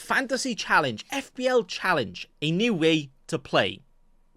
Fantasy Challenge, FPL Challenge, a new way to play.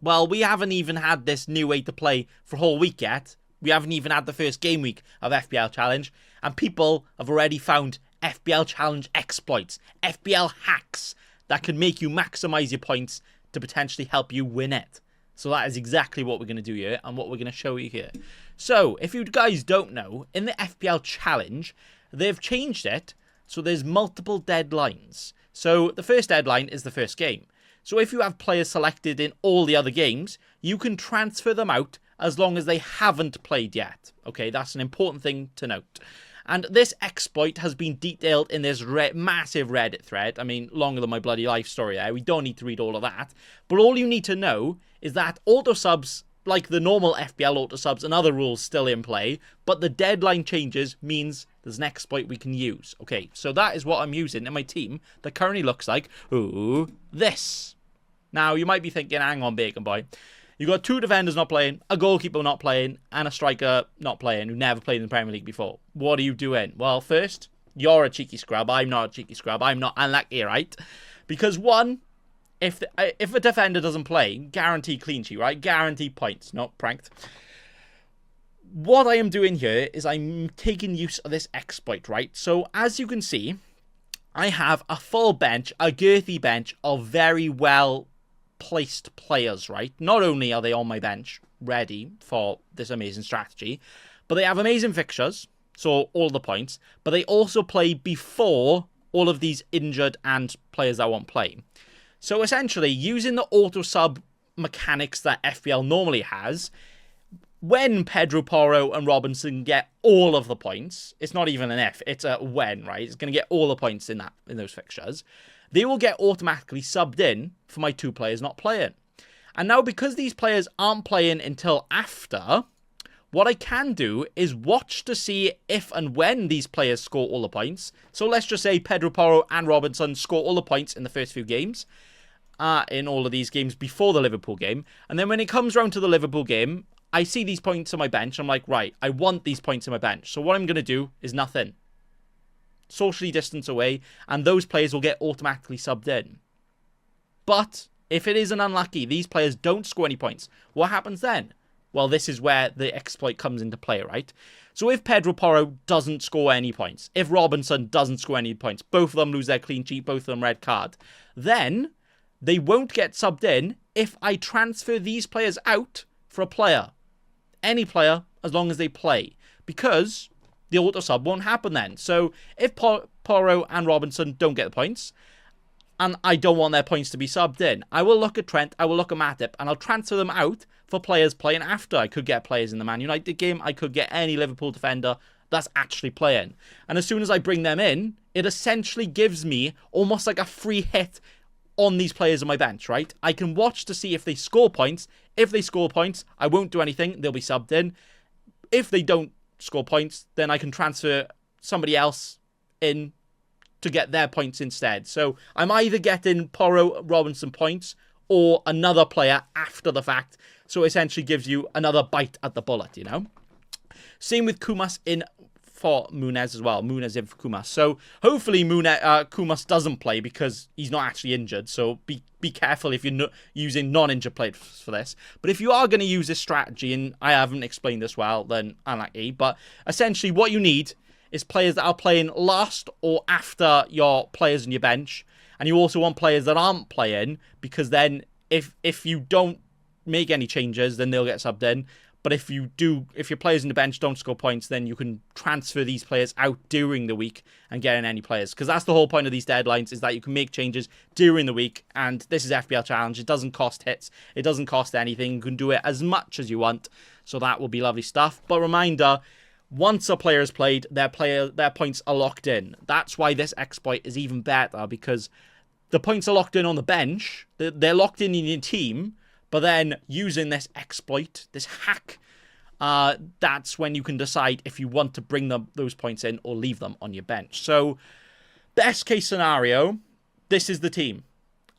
Well, we haven't even had this new way to play for a whole week yet. We haven't even had the first game week of FPL Challenge, and people have already found FPL Challenge exploits, FPL hacks that can make you maximize your points to potentially help you win it. So that is exactly what we're going to do here and what we're going to show you here. So if you guys don't know, in the FPL Challenge, they've changed it so there's multiple deadlines. So the first deadline is the first game. So if you have players selected in all the other games, you can transfer them out as long as they haven't played yet. Okay, that's an important thing to note. And this exploit has been detailed in this massive Reddit thread. I mean, longer than my bloody life story there. We don't need to read all of that. But all you need to know is that Autosubs, like the normal FPL Autosubs and other rules, still in play. But the deadline changes means there's an exploit we can use. Okay, so that is what I'm using in my team that currently looks like, ooh, this. Now, you might be thinking, hang on, Bacon Boy. You got 2 defenders not playing, a goalkeeper not playing, and a striker not playing who never played in the Premier League before. What are you doing? Well, first, you're a cheeky scrub. I'm not a cheeky scrub. I'm not unlucky, right? Because one, if a defender doesn't play, guarantee clean sheet, right? Guarantee points, not pranked. What I am doing here is I'm taking use of this exploit, right? So as you can see, I have a full bench, a girthy bench of very well placed players, right? Not only are they on my bench ready for this amazing strategy, but they have amazing fixtures, so all the points, but they also play before all of these injured and players that won't play. So essentially, using the auto sub mechanics that FPL normally has, when Pedro Porro and Robinson get all of the points, it's not even an if, it's a when, right? It's going to get all the points in those fixtures. They will get automatically subbed in for my 2 players not playing. And now, because these players aren't playing until after, what I can do is watch to see if and when these players score all the points. So let's just say Pedro Porro and Robinson score all the points in the first few games, in all of these games before the Liverpool game. And then when it comes around to the Liverpool game, I see these points on my bench. I'm like, right, I want these points on my bench. So what I'm going to do is nothing. Socially distance away, and those players will get automatically subbed in. But if it is an unlucky, these players don't score any points, what happens then? Well, this is where the exploit comes into play, right? So if Pedro Porro doesn't score any points, if Robinson doesn't score any points, both of them lose their clean sheet, both of them red card, then they won't get subbed in if I transfer these players out for a player. Any player, as long as they play. Because the auto sub won't happen then. So if Porro and Robinson don't get the points, and I don't want their points to be subbed in, I will look at Trent, I will look at Matip, and I'll transfer them out for players playing after. I could get players in the Man United game, I could get any Liverpool defender that's actually playing. And as soon as I bring them in, it essentially gives me almost like a free hit on these players on my bench, right? I can watch to see if they score points. If they score points, I won't do anything, they'll be subbed in. If they don't score points, then I can transfer somebody else in to get their points instead. So I'm either getting Porro Robinson points or another player after the fact. So essentially gives you another bite at the bullet, you know? Same with Kumas in for Muniz as well. Muniz in for Kumas. So hopefully Kumas doesn't play because he's not actually injured. So be careful if you're using non-injured players for this. But if you are going to use this strategy, and I haven't explained this well, then unlucky. But essentially what you need is players that are playing last or after your players on your bench. And you also want players that aren't playing, because then if you don't make any changes, then they'll get subbed in. But if your players in the bench don't score points, then you can transfer these players out during the week and get in any players. Because that's the whole point of these deadlines, is that you can make changes during the week. And this is FPL Challenge. It doesn't cost hits. It doesn't cost anything. You can do it as much as you want. So that will be lovely stuff. But reminder, once a player has played, their points are locked in. That's why this exploit is even better, because the points are locked in on the bench. They're locked in your team. But then using this exploit, this hack, that's when you can decide if you want to bring those points in or leave them on your bench. So, best case scenario, this is the team.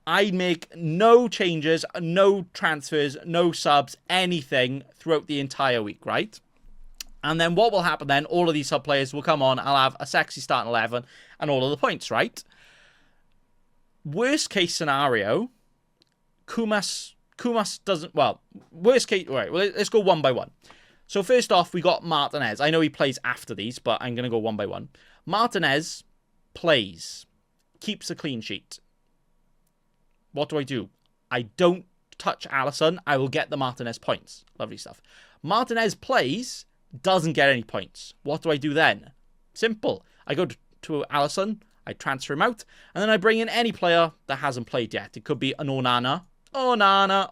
I make no changes, no transfers, no subs, anything throughout the entire week, right? And then what will happen then, all of these sub players will come on, I'll have a sexy starting 11 and all of the points, right? worst case scenario, Kumas doesn't, well, worst case, all right, well, let's go one by one. So first off, we got Martinez. I know he plays after these, but I'm going to go one by one. Martinez plays, keeps a clean sheet. What do? I don't touch Alisson. I will get the Martinez points. Lovely stuff. Martinez plays, doesn't get any points. What do I do then? Simple. I go to Alisson, I transfer him out, and then I bring in any player that hasn't played yet. It could be an Onana,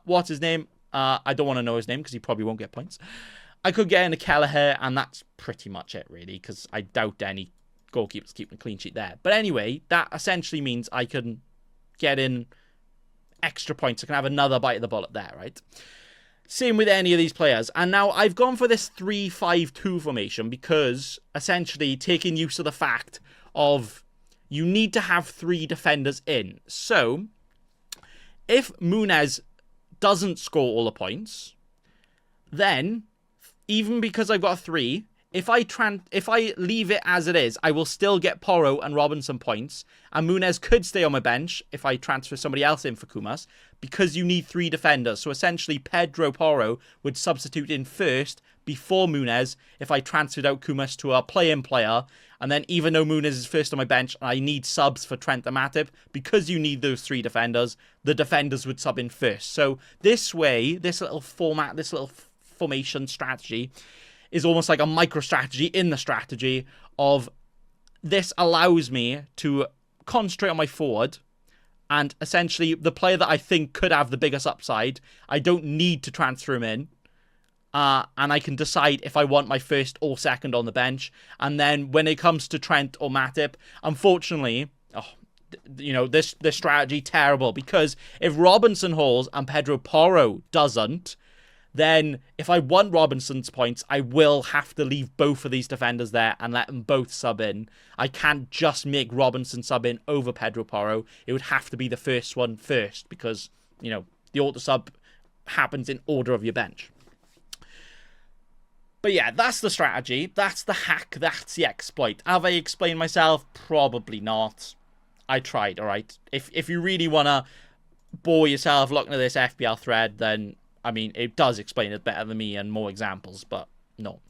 what's his name? I don't want to know his name because he probably won't get points. I could get in a Kelleher, and that's pretty much it, really, because I doubt any goalkeepers keeping a clean sheet there. But anyway, that essentially means I can get in extra points. I can have another bite of the bullet there, right? Same with any of these players. And now I've gone for this 3-5-2 formation because essentially taking use of the fact of you need to have 3 defenders in. So if Muniz doesn't score all the points, then even because I've got 3, if I leave it as it is, I will still get Porro and Robinson points, and Muniz could stay on my bench if I transfer somebody else in for Kumas, because you need 3 defenders. So essentially, Pedro Porro would substitute in first before Muniz if I transferred out Kumas to a play-in player, and then even though Muniz is first on my bench, I need subs for Trent and Matip, because you need those 3 defenders, the defenders would sub in first. So this way, this little format, this little formation strategy is almost like a micro strategy in the strategy of this allows me to concentrate on my forward, and essentially the player that I think could have the biggest upside, I don't need to transfer him in, and I can decide if I want my first or second on the bench. And then when it comes to Trent or Matip, unfortunately, this strategy terrible, because if Robinson hauls and Pedro Porro doesn't, then if I want Robinson's points, I will have to leave both of these defenders there and let them both sub in. I can't just make Robinson sub in over Pedro Porro. It would have to be the first one first because, the Autosub happens in order of your bench. But yeah, that's the strategy. That's the hack. That's the exploit. Have I explained myself? Probably not. I tried, all right? If you really want to bore yourself looking at this FPL thread, then I mean, it does explain it better than me and more examples, but no.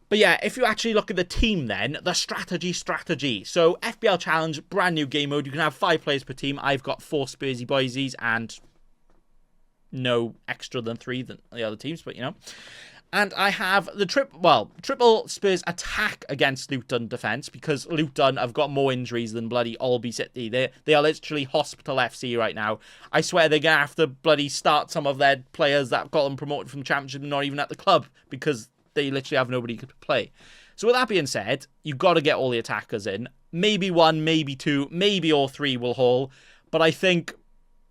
But yeah, if you actually look at the team then, the strategy. So FPL Challenge, brand new game mode. You can have 5 players per team. I've got 4 Spursy boysies and no extra than 3 than the other teams, but And I have the triple Spurs attack against Luton defence, because Luton have got more injuries than bloody Alby City. They are literally hospital FC right now. I swear they're going to have to bloody start some of their players that got them promoted from the Championship and not even at the club, because they literally have nobody to play. So with that being said, you've got to get all the attackers in. Maybe 1, maybe 2, maybe all 3 will haul. But I think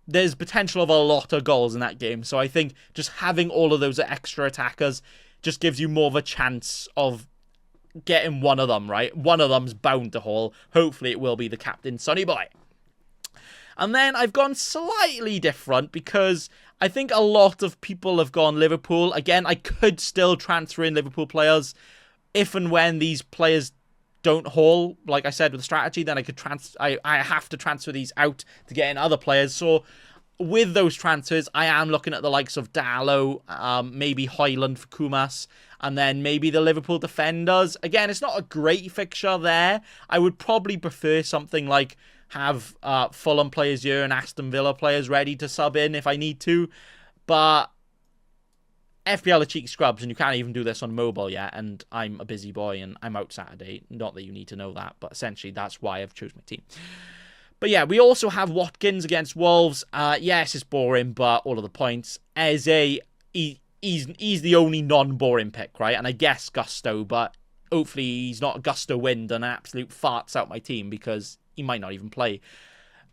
there's potential of a lot of goals in that game. So I think just having all of those extra attackers just gives you more of a chance of getting one of them, right? One of them's bound to haul. Hopefully it will be the captain, Sonny Boy. And then I've gone slightly different because I think a lot of people have gone Liverpool. Again, I could still transfer in Liverpool players if and when these players don't haul, like I said with the strategy, then I have to transfer these out to get in other players. So with those transfers, I am looking at the likes of Dallo, maybe Højlund for Kumas, and then maybe the Liverpool defenders. Again, it's not a great fixture there. I would probably prefer something like have Fulham players here and Aston Villa players ready to sub in if I need to. But FPL are cheeky scrubs, and you can't even do this on mobile yet, and I'm a busy boy, and I'm out Saturday. Not that you need to know that, but essentially that's why I've chosen my team. But yeah, we also have Watkins against Wolves. Yes, it's boring, but all of the points. Eze, he's the only non-boring pick, right? And I guess Gusto, but hopefully he's not Gusto Wind and absolute farts out my team, because he might not even play.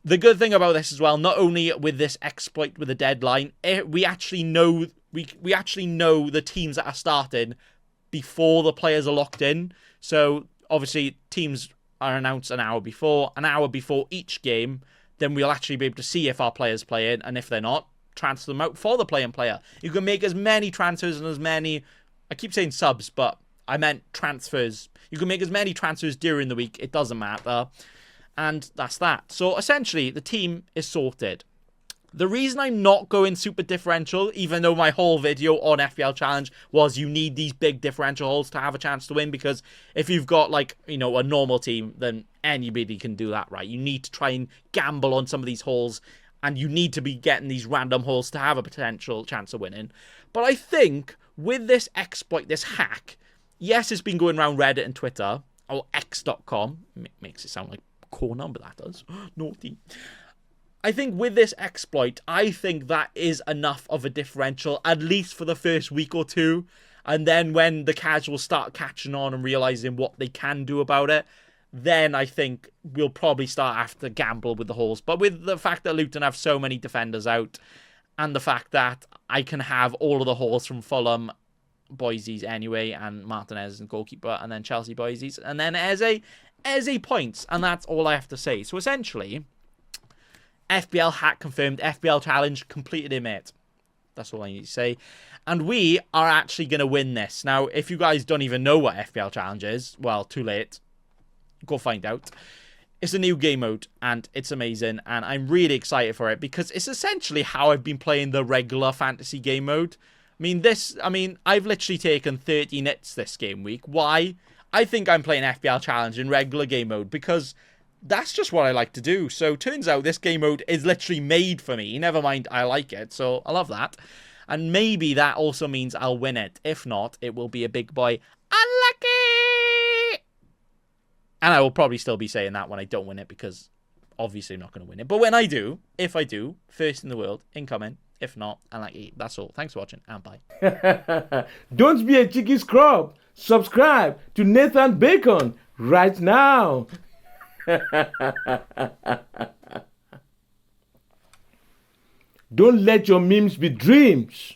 The good thing about this as well, not only with this exploit with the deadline, we actually know the teams that are starting before the players are locked in. So obviously teams are announced an hour before each game. Then we'll actually be able to see if our players play in, and if they're not, transfer them out for the playing player. You can make as many transfers and as many, I keep saying subs, but I meant transfers. You can make as many transfers during the week. It doesn't matter. And that's that. So essentially, the team is sorted. The reason I'm not going super differential, even though my whole video on FPL Challenge was you need these big differential holes to have a chance to win, because if you've got, like, you know, a normal team, then anybody can do that, right? You need to try and gamble on some of these holes, and you need to be getting these random holes to have a potential chance of winning. But I think with this exploit, this hack, yes, it's been going around Reddit and Twitter, or x.com, makes it sound like a core number, that does. Naughty. I think with this exploit, I think that is enough of a differential, at least for the first week or two. And then when the casuals start catching on and realizing what they can do about it, then I think we'll probably start have to gamble with the holes. But with the fact that Luton have so many defenders out, and the fact that I can have all of the holes from Fulham, Boise's anyway, and Martinez and goalkeeper, and then Chelsea Boise's, and then Eze points, and that's all I have to say. So essentially, FPL hack confirmed, FPL challenge completed, mate. That's all I need to say. And we are actually going to win this. Now, if you guys don't even know what FPL challenge is, well, too late. Go find out. It's a new game mode, and it's amazing, and I'm really excited for it, because it's essentially how I've been playing the regular fantasy game mode. I mean, I've literally taken 30 nits this game week. Why? I think I'm playing FPL challenge in regular game mode, because that's just what I like to do. So turns out this game mode is literally made for me. Never mind, I like it. So I love that. And maybe that also means I'll win it. If not, it will be a big boy unlucky. And I will probably still be saying that when I don't win it, because obviously I'm not going to win it. But when I do, if I do, first in the world, incoming. If not, unlucky. That's all. Thanks for watching, and bye. Don't be a cheeky scrub. Subscribe to Nathan Bacon right now. Don't let your memes be dreams.